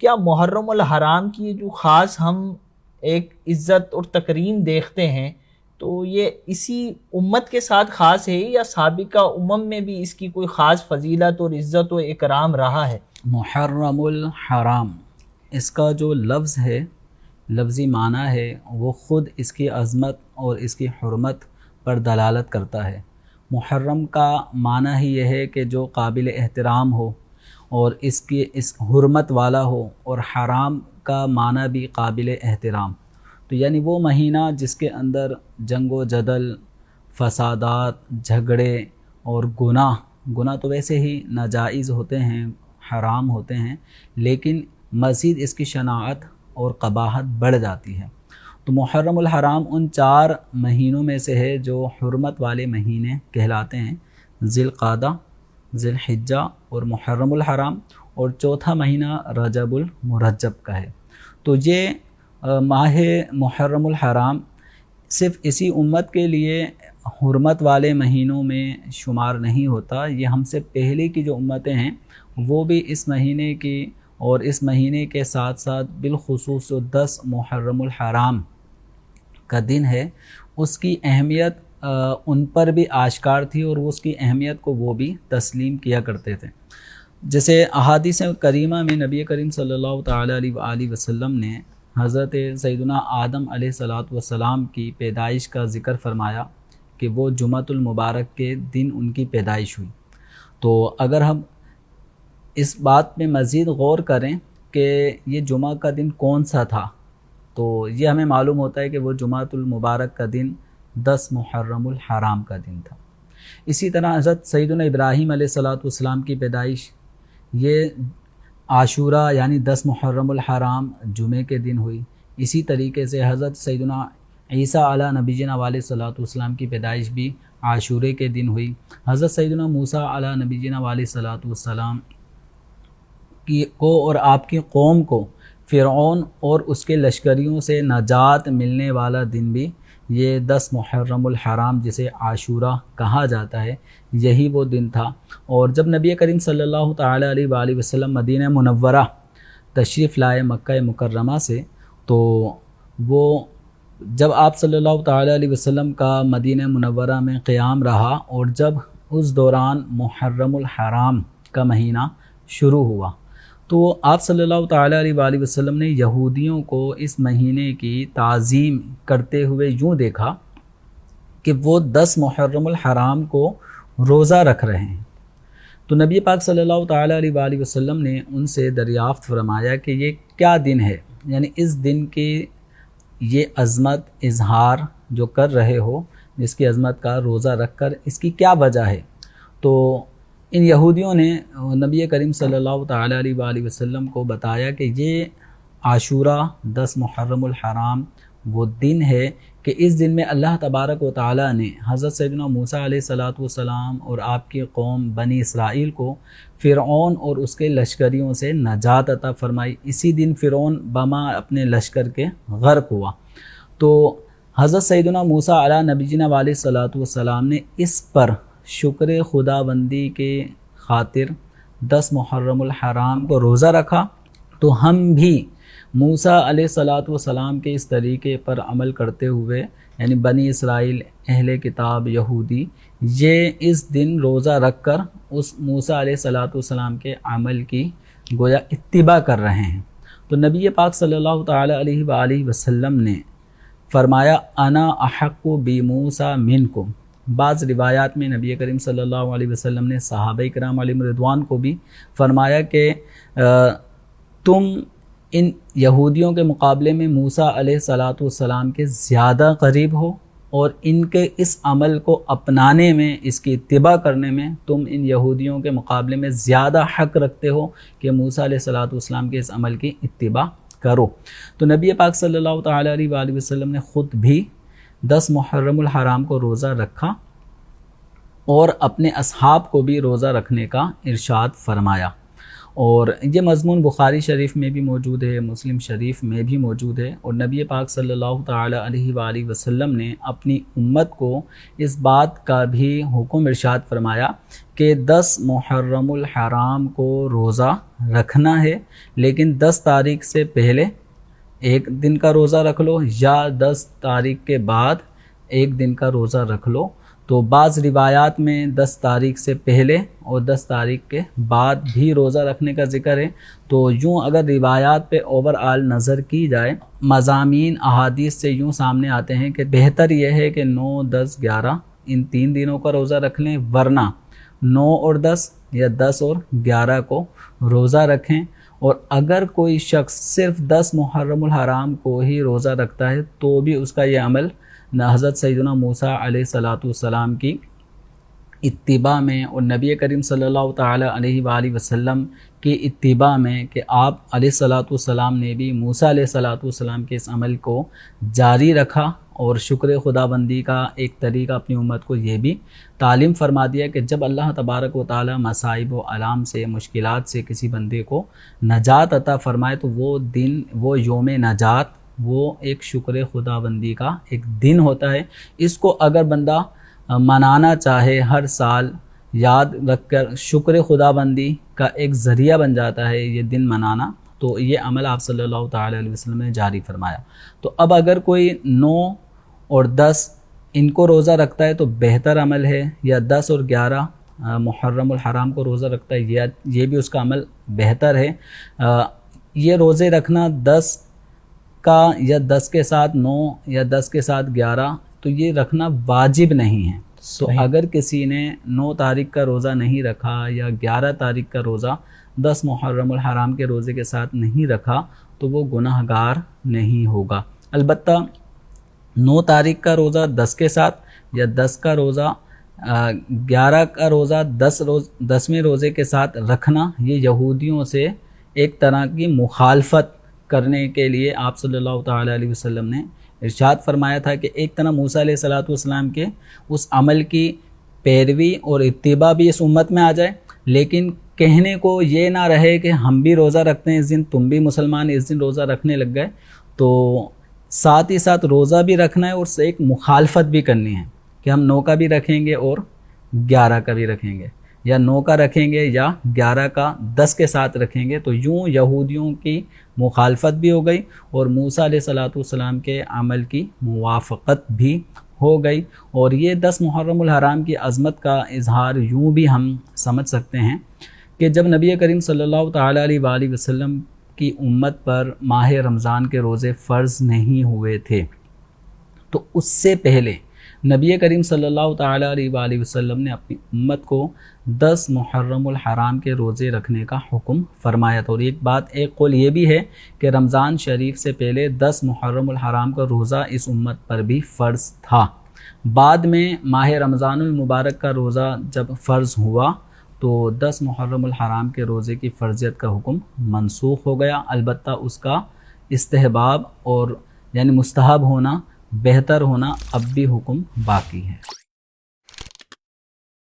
کیا محرم الحرام کی جو خاص ہم ایک عزت اور تکریم دیکھتے ہیں تو یہ اسی امت کے ساتھ خاص ہے یا سابقہ امم میں بھی اس کی کوئی خاص فضیلت اور عزت و اکرام رہا ہے؟ محرم الحرام اس کا جو لفظ ہے، لفظی معنی ہے، وہ خود اس کی عظمت اور اس کی حرمت پر دلالت کرتا ہے۔ محرم کا معنی ہی یہ ہے کہ جو قابل احترام ہو اور اس حرمت والا ہو، اور حرام کا معنی بھی قابل احترام، تو یعنی وہ مہینہ جس کے اندر جنگ و جدل، فسادات، جھگڑے اور گناہ تو ویسے ہی ناجائز ہوتے ہیں، حرام ہوتے ہیں، لیکن مزید اس کی شناعت اور قباحت بڑھ جاتی ہے۔ تو محرم الحرام ان 4 مہینوں میں سے ہے جو حرمت والے مہینے کہلاتے ہیں، ذی القعدہ، ذی الحجہ اور محرم الحرام، اور چوتھا مہینہ رجب المرجب کا ہے۔ تو یہ ماہ محرم الحرام صرف اسی امت کے لیے حرمت والے مہینوں میں شمار نہیں ہوتا، یہ ہم سے پہلے کی جو امتیں ہیں وہ بھی اس مہینے کی، اور اس مہینے کے ساتھ ساتھ بالخصوص جو 10 محرم الحرام کا دن ہے اس کی اہمیت ان پر بھی آشکار تھی، اور اس کی اہمیت کو وہ بھی تسلیم کیا کرتے تھے۔ جیسے احادیث کریمہ میں نبی کریم صلی اللہ تعالیٰ علیہ وآلہ وسلم نے حضرت سیدنا آدم علیہ السلام کی پیدائش کا ذکر فرمایا کہ وہ جمعۃ المبارک کے دن ان کی پیدائش ہوئی۔ تو اگر ہم اس بات میں مزید غور کریں کہ یہ جمعہ کا دن کون سا تھا، تو یہ ہمیں معلوم ہوتا ہے کہ وہ جمعۃ المبارک کا دن 10 محرم الحرام کا دن تھا۔ اسی طرح حضرت سیدنا ابراہیم علیہ السلام کی پیدائش یہ عاشورہ یعنی 10 محرم الحرام جمعے کے دن ہوئی۔ اسی طریقے سے حضرت سیدنا عیسیٰ علیہ نبینا علیہ السلام کی پیدائش بھی عاشورے کے دن ہوئی۔ حضرت سیدنا موسیٰ علیہ نبینا علیہ السلام کو اور آپ کی قوم کو فرعون اور اس کے لشکریوں سے نجات ملنے والا دن بھی یہ 10 محرم الحرام جسے عاشورہ کہا جاتا ہے، یہی وہ دن تھا۔ اور جب نبی کریم صلی اللہ تعالیٰ علیہ وآلہ وسلم مدینہ منورہ تشریف لائے مکہ مکرمہ سے، تو وہ جب آپ صلی اللہ تعالیٰ علیہ وسلم کا مدینہ منورہ میں قیام رہا، اور جب اس دوران محرم الحرام کا مہینہ شروع ہوا، تو آپ صلی اللہ تعالیٰ علیہ وآلہ وسلم نے یہودیوں کو اس مہینے کی تعظیم کرتے ہوئے یوں دیکھا کہ وہ 10 محرم الحرام کو روزہ رکھ رہے ہیں۔ تو نبی پاک صلی اللہ تعالیٰ علیہ وآلہ وسلم نے ان سے دریافت فرمایا کہ یہ کیا دن ہے، یعنی اس دن کی یہ عظمت اظہار جو کر رہے ہو، جس کی عظمت کا روزہ رکھ کر، اس کی کیا وجہ ہے؟ تو ان یہودیوں نے نبی کریم صلی اللہ تعالیٰ علیہ وآلہ وسلم کو بتایا کہ یہ عاشورہ 10 محرم الحرام وہ دن ہے کہ اس دن میں اللہ تبارک و تعالیٰ نے حضرت سیدنا موسیٰ علیہ السلام اور آپ کی قوم بنی اسرائیل کو فرعون اور اس کے لشکریوں سے نجات عطا فرمائی۔ اسی دن فرعون بما اپنے لشکر کے غرق ہوا۔ تو حضرت سیدنا موسیٰ علیہ نبینا علیہ السلام نے اس پر شکر خداوندی کے خاطر 10 محرم الحرام کو روزہ رکھا۔ تو ہم بھی موسیٰ علیہ السلام کے اس طریقے پر عمل کرتے ہوئے، یعنی بنی اسرائیل، اہل کتاب، یہودی، یہ اس دن روزہ رکھ کر اس موسیٰ علیہ السلام کے عمل کی گویا اتباع کر رہے ہیں۔ تو نبی پاک صلی اللہ تعالیٰ علیہ وآلہ وسلم نے فرمایا انا احق بموسیٰ منکم۔ بعض روایات میں نبی کریم صلی اللہ علیہ وسلم نے صحابہ کرام علیہم رضوان کو بھی فرمایا کہ تم ان یہودیوں کے مقابلے میں موسیٰ علیہ السلام کے زیادہ قریب ہو، اور ان کے اس عمل کو اپنانے میں، اس کی اتباع کرنے میں تم ان یہودیوں کے مقابلے میں زیادہ حق رکھتے ہو کہ موسیٰ علیہ السلام کے اس عمل کی اتباع کرو۔ تو نبی پاک صلی اللہ تعالیٰ علیہ وآلہ وسلم نے خود بھی 10 محرم الحرام کو روزہ رکھا، اور اپنے اصحاب کو بھی روزہ رکھنے کا ارشاد فرمایا۔ اور یہ مضمون بخاری شریف میں بھی موجود ہے، مسلم شریف میں بھی موجود ہے، اور نبی پاک صلی اللہ تعالی علیہ وآلہ وسلم نے اپنی امت کو اس بات کا بھی حکم ارشاد فرمایا کہ 10 محرم الحرام کو روزہ رکھنا ہے، لیکن 10 تاریخ سے پہلے ایک دن کا روزہ رکھ لو یا 10 تاریخ کے بعد ایک دن کا روزہ رکھ لو۔ تو بعض روایات میں 10 تاریخ سے پہلے اور 10 تاریخ کے بعد بھی روزہ رکھنے کا ذکر ہے۔ تو یوں اگر روایات پہ اوور آل نظر کی جائے، مضامین احادیث سے یوں سامنے آتے ہیں کہ بہتر یہ ہے کہ 9، 10، 11 ان 3 دنوں کا روزہ رکھ لیں، ورنہ 9 اور 10 یا 10 اور 11 کو روزہ رکھیں۔ اور اگر کوئی شخص صرف 10 محرم الحرام کو ہی روزہ رکھتا ہے تو بھی اس کا یہ عمل حضرت سیدنا موسیٰ علیہ السلام کی اتباع میں اور نبی کریم صلی اللہ تعالی علیہ وآلہ وسلم کی اتباع میں، کہ آپ علیہ السلام نے بھی موسیٰ علیہ السلام کے اس عمل کو جاری رکھا، اور شکر خدا بندی کا ایک طریقہ اپنی امت کو یہ بھی تعلیم فرما دیا کہ جب اللہ تبارک و تعالی مصائب و آلام سے، مشکلات سے کسی بندے کو نجات عطا فرمائے تو وہ دن، وہ یوم نجات، وہ ایک شکر خدا بندی کا ایک دن ہوتا ہے۔ اس کو اگر بندہ منانا چاہے ہر سال، یاد رکھ کر شکر خدا بندی کا ایک ذریعہ بن جاتا ہے یہ دن منانا، تو یہ عمل آپ صلی اللہ تعالی علیہ وسلم نے جاری فرمایا۔ تو اب اگر کوئی 9 اور 10 ان کو روزہ رکھتا ہے تو بہتر عمل ہے، یا 10 اور 11 محرم الحرام کو روزہ رکھتا ہے، یہ بھی اس کا عمل بہتر ہے۔ یہ روزے رکھنا 10 کا یا 10 کے ساتھ 9 یا 10 کے ساتھ 11 تو یہ رکھنا واجب نہیں ہے۔ تو اگر کسی نے 9 تاریخ کا روزہ نہیں رکھا یا 11 تاریخ کا روزہ 10 محرم الحرام کے روزے کے ساتھ نہیں رکھا تو وہ گناہ گار نہیں ہوگا۔ البتہ 9 تاریخ کا روزہ 10 کے ساتھ یا 10 کا روزہ 11 کا روزہ 10ویں روزے کے ساتھ رکھنا، یہ یہودیوں سے ایک طرح کی مخالفت کرنے کے لیے آپ صلی اللہ تعالی علیہ وسلم نے ارشاد فرمایا تھا کہ ایک طرح موسیٰ علیہ السلام کے اس عمل کی پیروی اور اتباع بھی اس امت میں آ جائے، لیکن کہنے کو یہ نہ رہے کہ ہم بھی روزہ رکھتے ہیں اس دن، تم بھی مسلمان اس دن روزہ رکھنے لگ گئے، تو ساتھ ہی ساتھ روزہ بھی رکھنا ہے اور ایک مخالفت بھی کرنی ہے کہ ہم 9 کا بھی رکھیں گے اور 11 کا بھی رکھیں گے، یا 9 کا رکھیں گے یا 11 کا 10 کے ساتھ رکھیں گے۔ تو یوں یہودیوں کی مخالفت بھی ہو گئی اور موسیٰ علیہ السلام کے عمل کی موافقت بھی ہو گئی۔ اور یہ 10 محرم الحرام کی عظمت کا اظہار یوں بھی ہم سمجھ سکتے ہیں کہ جب نبی کریم صلی اللہ تعالی علیہ وآلہ وسلم کی امت پر ماہ رمضان کے روزے فرض نہیں ہوئے تھے، تو اس سے پہلے نبی کریم صلی اللہ تعالی علیہ وآلہ وسلم نے اپنی امت کو 10 محرم الحرام کے روزے رکھنے کا حکم فرمایا تھا۔ اور ایک قول یہ بھی ہے کہ رمضان شریف سے پہلے 10 محرم الحرام کا روزہ اس امت پر بھی فرض تھا۔ بعد میں ماہ رمضان المبارک کا روزہ جب فرض ہوا تو 10 محرم الحرام کے روزے کی فرضیت کا حکم منسوخ ہو گیا، البتہ اس کا استحباب اور یعنی مستحب ہونا، بہتر ہونا اب بھی حکم باقی ہے۔